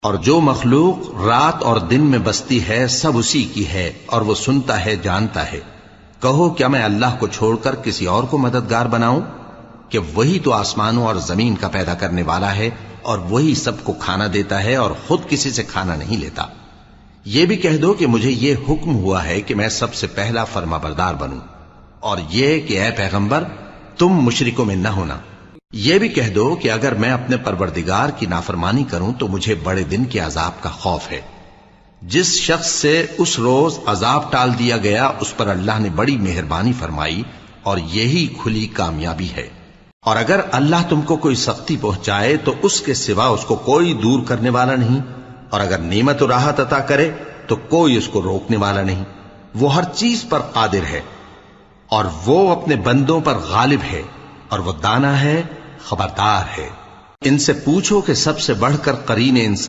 اور جو مخلوق رات اور دن میں بستی ہے سب اسی کی ہے، اور وہ سنتا ہے جانتا ہے۔ کہو کیا میں اللہ کو چھوڑ کر کسی اور کو مددگار بناؤں کہ وہی تو آسمانوں اور زمین کا پیدا کرنے والا ہے، اور وہی سب کو کھانا دیتا ہے اور خود کسی سے کھانا نہیں لیتا۔ یہ بھی کہہ دو کہ مجھے یہ حکم ہوا ہے کہ میں سب سے پہلا فرما بردار بنوں، اور یہ کہ اے پیغمبر تم مشرکوں میں نہ ہونا۔ یہ بھی کہہ دو کہ اگر میں اپنے پروردگار کی نافرمانی کروں تو مجھے بڑے دن کے عذاب کا خوف ہے۔ جس شخص سے اس روز عذاب ٹال دیا گیا اس پر اللہ نے بڑی مہربانی فرمائی، اور یہی کھلی کامیابی ہے۔ اور اگر اللہ تم کو کوئی سختی پہنچائے تو اس کے سوا اس کو کوئی دور کرنے والا نہیں، اور اگر نعمت و راحت عطا کرے تو کوئی اس کو روکنے والا نہیں۔ وہ ہر چیز پر قادر ہے، اور وہ اپنے بندوں پر غالب ہے، اور وہ دانا ہے، خبردار ہے۔ ان سے پوچھو کہ سب سے بڑھ کر قرین انسان